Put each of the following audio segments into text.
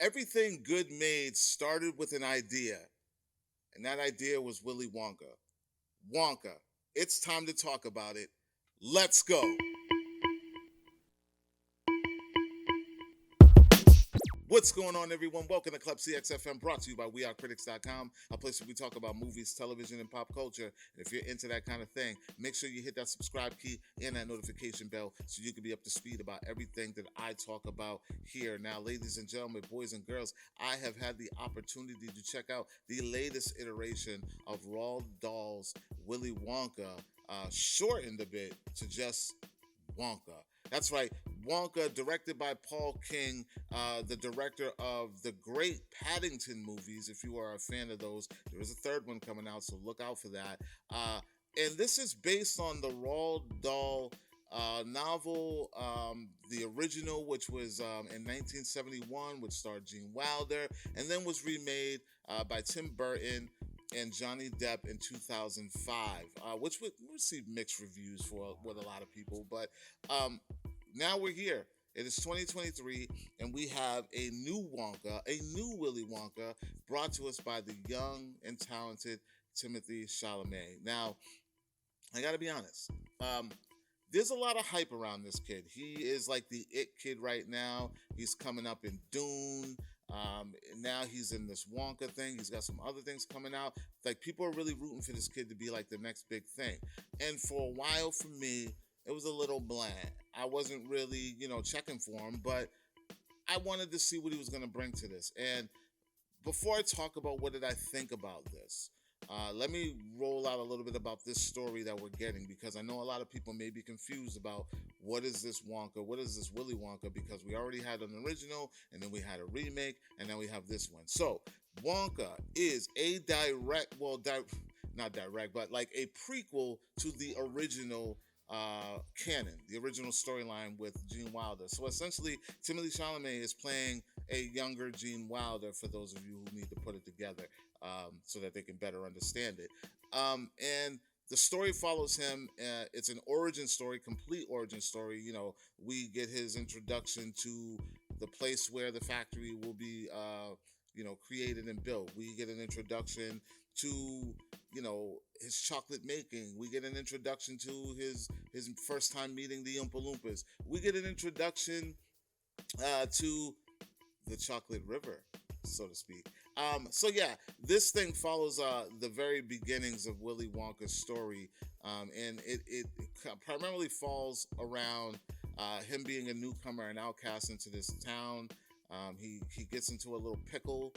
Everything good made started with an idea, and that idea was Willy Wonka. Wonka. It's time to talk about it. Let's go. What's going on, everyone? Welcome to Klepcx FM, brought to you by CritiX.com, a place where we talk about movies, television, and pop culture. And if you're into that kind of thing, make sure you hit that subscribe key and that notification bell so you can be up to speed about everything that I talk about here. Now, ladies and gentlemen, boys and girls, I have had the opportunity to check out the latest iteration of Roald Dahl's Willy Wonka, shortened a bit to just Wonka. That's right, Wonka, directed by Paul King, the director of the great Paddington movies. If you are a fan of those, there is a third one coming out, so look out for that. And this is based on the Roald Dahl novel, the original, which was in 1971, which starred Gene Wilder, and then was remade by Tim Burton and Johnny Depp in 2005, which we received mixed reviews for with a lot of people. But now we're here. It is 2023, and we have a new Wonka, a new Willy Wonka, brought to us by the young and talented Timothy Chalamet. Now, I gotta be honest. There's a lot of hype around this kid. He is like the it kid right now. He's coming up in Dune. Now he's in this Wonka thing. He's got some other things coming out. Like, people are really rooting for this kid to be like the next big thing. And for a while, for me, it was a little bland. I wasn't really, checking for him, but I wanted to see what he was going to bring to this. And before I talk about what did I think about this, let me roll out a little bit about this story that we're getting, because I know a lot of people may be confused about what is this Wonka, what is this Willy Wonka, because we already had an original, and then we had a remake, and then we have this one. So Wonka is a not direct, but like a prequel to the original canon, the original storyline with Gene Wilder. So essentially, Timothy Chalamet is playing a younger Gene Wilder, for those of you who need to put it together, so that they can better understand it. And the story follows him. It's an origin story, complete origin story. We get his introduction to the place where the factory will be, created and built. We get an introduction to, his chocolate making. We get an introduction to his first time meeting the Oompa Loompas. We get an introduction to the chocolate river, so to speak. So yeah, this thing follows the very beginnings of Willy Wonka's story, and it primarily falls around him being a newcomer and outcast into this town. He gets into a little pickle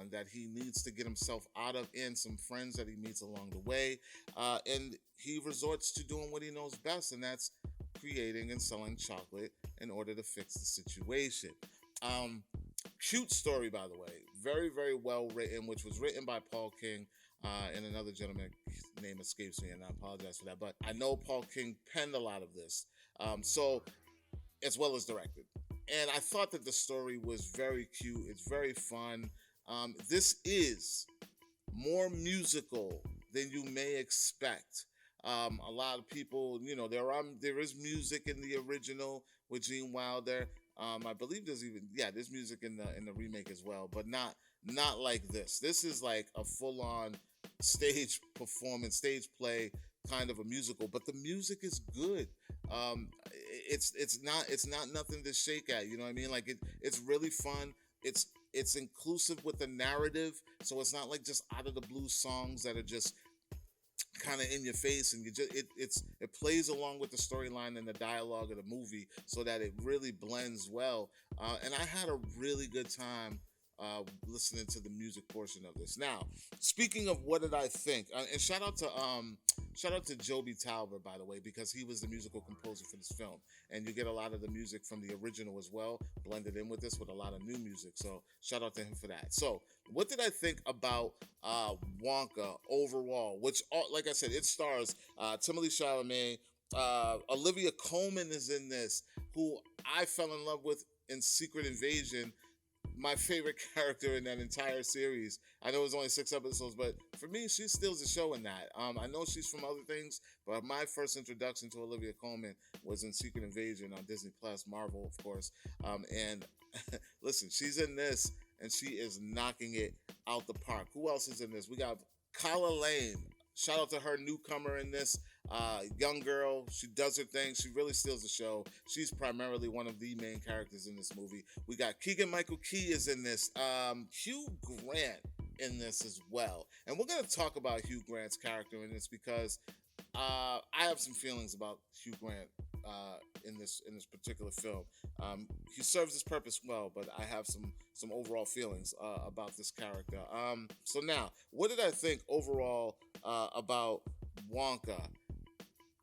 that he needs to get himself out of, and some friends that he meets along the way. And he resorts to doing what he knows best, and that's creating and selling chocolate in order to fix the situation. Cute story, by the way. Very, very well written, which was written by Paul King and another gentleman. His name escapes me, and I apologize for that. But I know Paul King penned a lot of this, so as well as directed. And I thought that the story was very cute. It's very fun. This is more musical than you may expect. A lot of people, there is music in the original with Gene Wilder. I believe there's music in the remake as well, but not like this. This is like a full on stage performance, stage play, kind of a musical. But the music is good. It's not nothing to shake at. You know what I mean? Like it's really fun. It's inclusive with the narrative, so it's not like just out of the blue songs that are just kind of in your face, and it plays along with the storyline and the dialogue of the movie, so that it really blends well. And I had a really good time listening to the music portion of this. Now, speaking of what did I think, and shout out to Joby Talbot, by the way, because he was the musical composer for this film, and you get a lot of the music from the original as well, blended in with this with a lot of new music. So shout out to him for that. So what did I think about Wonka overall? Which, like I said, it stars Timothy Chalamet. Olivia Colman is in this, who I fell in love with in Secret Invasion. My favorite character in that entire series. I know it was only 6 episodes, but for me, she steals the show in that. I know she's from other things, but my first introduction to Olivia Colman was in Secret Invasion on Disney Plus, Marvel, of course. And Listen, she's in this and she is knocking it out the park. Who else is in this? We got Kyla Lane. Shout out to her, newcomer in this. Young girl. She does her thing. She really steals the show. She's primarily one of the main characters in this movie. We got Keegan Michael Key is in this. Hugh Grant in this as well. And we're going to talk about Hugh Grant's character in this because I have some feelings about Hugh Grant in this particular film. He serves his purpose well, but I have some overall feelings about this character. So now, what did I think overall about Wonka?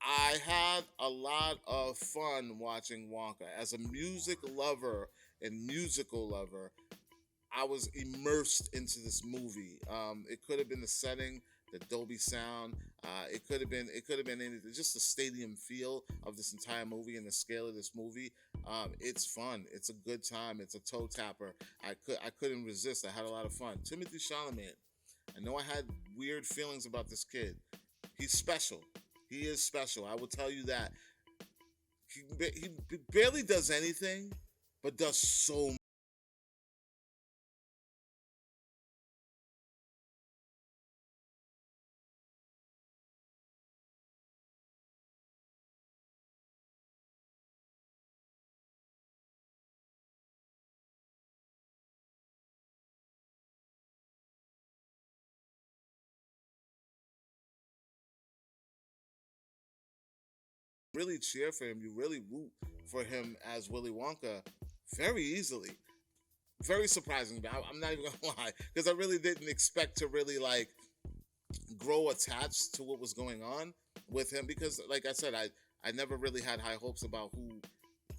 I had a lot of fun watching Wonka. As a music lover and musical lover, I was immersed into this movie. It could have been the setting, the Dolby sound. It could have been anything. Just the stadium feel of this entire movie and the scale of this movie. It's fun. It's a good time. It's a toe tapper. I couldn't resist. I had a lot of fun. Timothy Chalamet. I know I had weird feelings about this kid. He's special. He is special. I will tell you that. He barely does anything, but does so really cheer for him. You really root for him as Willy Wonka very easily. Very surprising. I'm not even gonna lie because I really didn't expect to really like grow attached to what was going on with him because, like I said, I never really had high hopes about who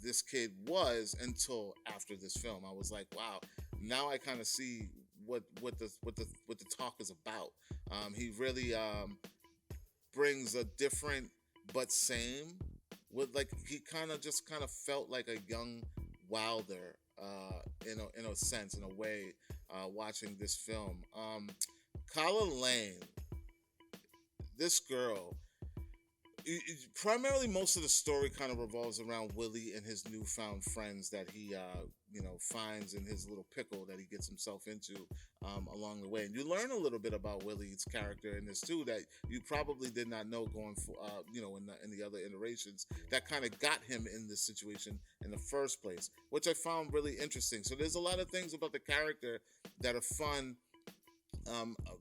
this kid was until after this film. I was like, wow, now I kind of see what the talk is about. He really brings a different but same with like he kind of felt like a young Wilder in a sense in a way watching this film. Kala Lane, this girl, primarily most of the story kind of revolves around Willie and his newfound friends that he finds in his little pickle that he gets himself into along the way. And you learn a little bit about Willie's character in this too that you probably did not know going for in the other iterations that kind of got him in this situation in the first place, which I found really interesting. So there's a lot of things about the character that are fun,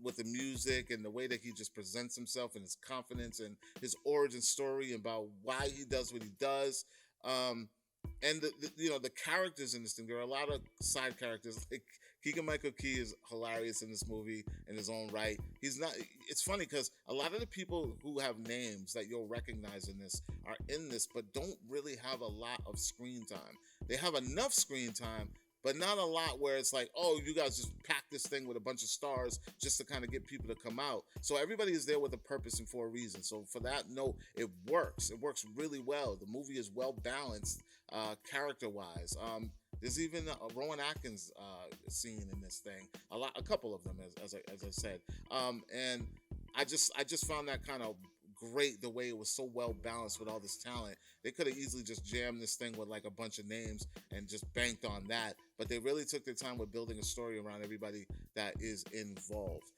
with the music and the way that he just presents himself and his confidence and his origin story about why he does what he does. And the characters in this thing. There are a lot of side characters. Like Keegan Michael Key is hilarious in this movie in his own right. He's not. It's funny because a lot of the people who have names that you'll recognize in this are in this, but don't really have a lot of screen time. They have enough screen time, but not a lot where it's like, oh, you guys just pack this thing with a bunch of stars just to kind of get people to come out. So everybody is there with a purpose and for a reason. So for that note, it works. It works really well. The movie is well balanced, character wise. There's even a Rowan Atkins scene in this thing. A couple of them, as I said. And I just found that kind of great the way it was so well balanced with all this talent. They could have easily just jammed this thing with like a bunch of names and just banked on that, but they really took their time with building a story around everybody that is involved.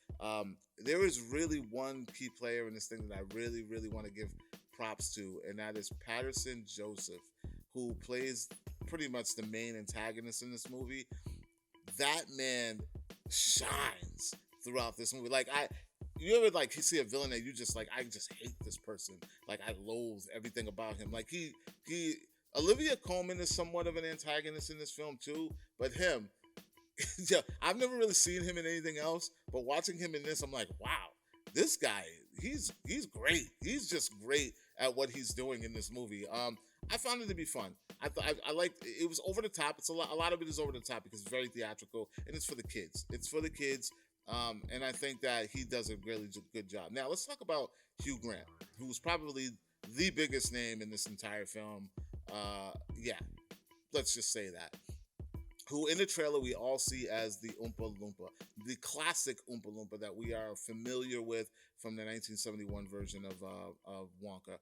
There is really one key player in this thing that I really, really want to give props to, and that is Patterson Joseph, who plays pretty much the main antagonist in this movie. That man shines throughout this movie. Like you ever like you see a villain that you just like I just hate this person. Like I loathe everything about him. Like he Olivia Colman is somewhat of an antagonist in this film too, but him, yeah, I've never really seen him in anything else, but watching him in this, I'm like, wow, this guy, he's great. He's just great at what he's doing in this movie. I found it to be fun. I liked it. Was over the top. It's a lot of it is over the top because it's very theatrical and it's for the kids. It's for the kids. And I think that he does a really good job. Now let's talk about Hugh Grant, who's probably the biggest name in this entire film. Yeah, let's just say that. Who in the trailer we all see as the Oompa Loompa, the classic Oompa Loompa that we are familiar with from the 1971 version of Wonka.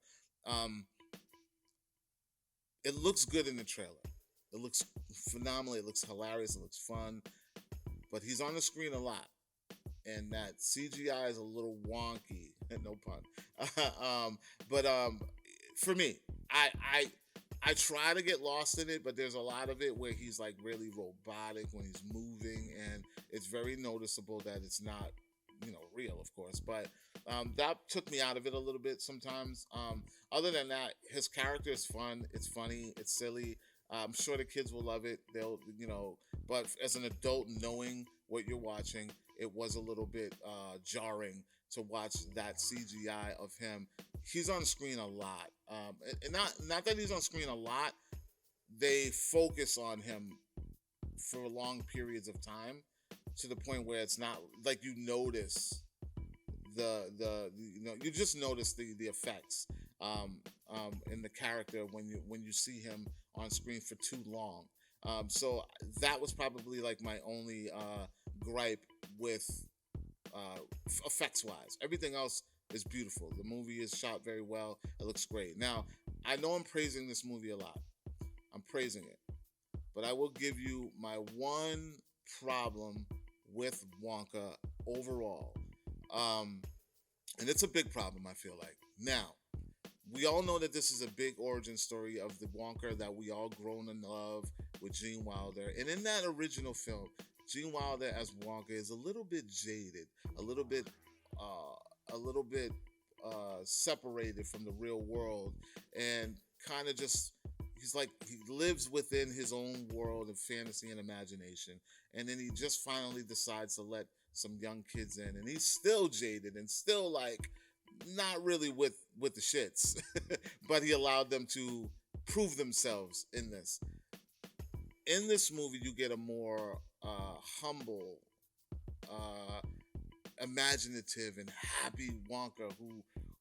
Um, it looks good in the trailer. It looks phenomenal. It looks hilarious. It looks fun. But he's on the screen a lot, and that CGI is a little wonky. No pun. But for me, I I I try to get lost in it, but there's a lot of it where he's like really robotic when he's moving, and it's very noticeable that it's not, real, of course. But that took me out of it a little bit sometimes. Other than that, his character is fun. It's funny. It's silly. I'm sure the kids will love it. But as an adult, knowing what you're watching, it was a little bit jarring to watch that CGI of him. He's on screen a lot, and not that he's on screen a lot. They focus on him for long periods of time to the point where it's not like you notice you just notice the effects in the character when you see him on screen for too long. So that was probably like my only gripe with effects wise. Everything else is beautiful. The movie is shot very well. It looks great. Now, I know I'm praising this movie a lot. I'm praising it. But I will give you my one problem with Wonka overall. And it's a big problem, I feel like. Now, we all know that this is a big origin story of the Wonka that we all grown in love with Gene Wilder. And in that original film, Gene Wilder as Wonka is a little bit jaded, a little bit separated from the real world, and kind of just he's like he lives within his own world of fantasy and imagination, and then he just finally decides to let some young kids in, and he's still jaded and still like not really with the shits, but he allowed them to prove themselves in this. In this movie, you get a more humble, imaginative, and happy Wonka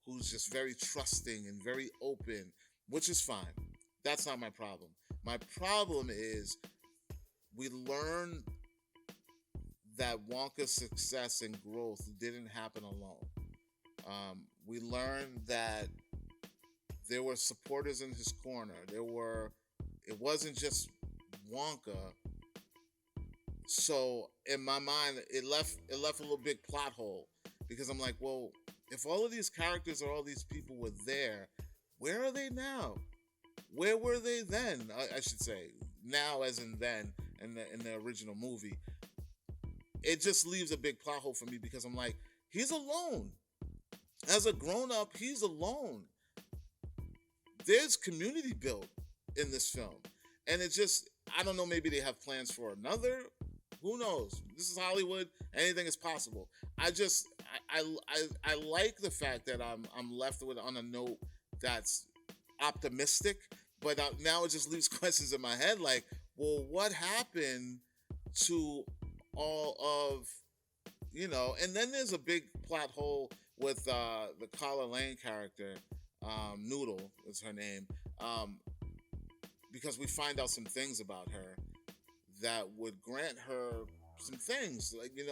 who's just very trusting and very open, which is fine. That's not my problem. My problem is we learn that Wonka's success and growth didn't happen alone. We learned that there were supporters in his corner. It wasn't just Wonka. So in my mind, it left a little big plot hole, because I'm like, well, if all of these characters or all these people were there, where are they now? Where were they then? I should say now, as in then, in the original movie. It just leaves a big plot hole for me, because I'm like, he's alone. As a grown up, he's alone. There's community built in this film, and it just, I don't know, maybe they have plans for another. Who knows? This is Hollywood. Anything is possible. I like the fact that I'm left with on a note that's optimistic, but now it just leaves questions in my head like, well, what happened to all of, and then there's a big plot hole with the Carla Lane character, Noodle is her name, because we find out some things about her that would grant her some things, like, and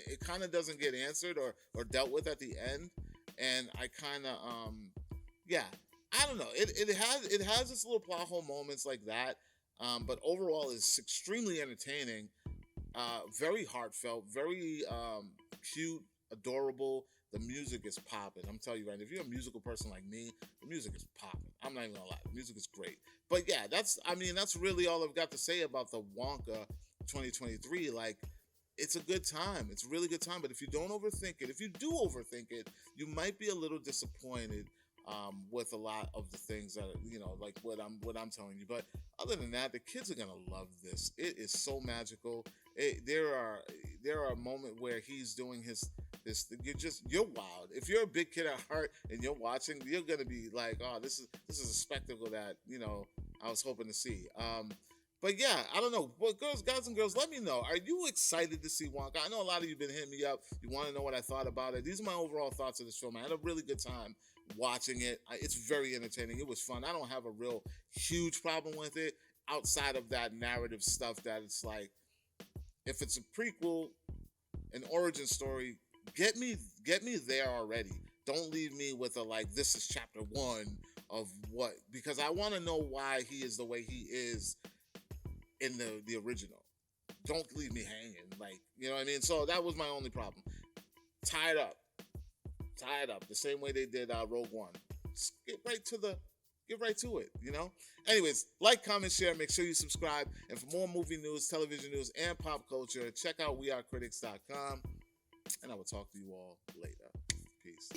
it kind of doesn't get answered or dealt with at the end, and I kind of yeah, I don't know, it has its little plot hole moments like that, but overall it's extremely entertaining, very heartfelt, very cute, adorable. The music is popping. I'm telling you right, if you're a musical person like me, the music is popping. I'm not even gonna lie, the music is great. But yeah, that's really all I've got to say about the Wonka 2023. Like, it's a good time. It's a really good time. But if you don't overthink it, if you do overthink it, you might be a little disappointed with a lot of the things that like what I'm telling you. But other than that, the kids are gonna love this. It is so magical. There are a moment where he's doing this. You're wild. If you're a big kid at heart and you're watching, you're gonna be like, oh, this is a spectacle that I was hoping to see. But yeah, I don't know. Well, guys and girls, let me know. Are you excited to see Wonka? I know a lot of you have been hitting me up. You want to know what I thought about it. These are my overall thoughts of this film. I had a really good time watching it. It's very entertaining. It was fun. I don't have a real huge problem with it outside of that narrative stuff that it's like, if it's a prequel, an origin story, get me there already. Don't leave me with a like, this is chapter 1 of what, because I want to know why he is the way he is in the original. Don't leave me hanging. Like, you know what I mean? So that was my only problem. Tie it up. The same way they did Rogue One. Just get right to it, you know? Anyways, like, comment, share, make sure you subscribe. And for more movie news, television news, and pop culture, check out wearecritics.com. And I will talk to you all later. Peace.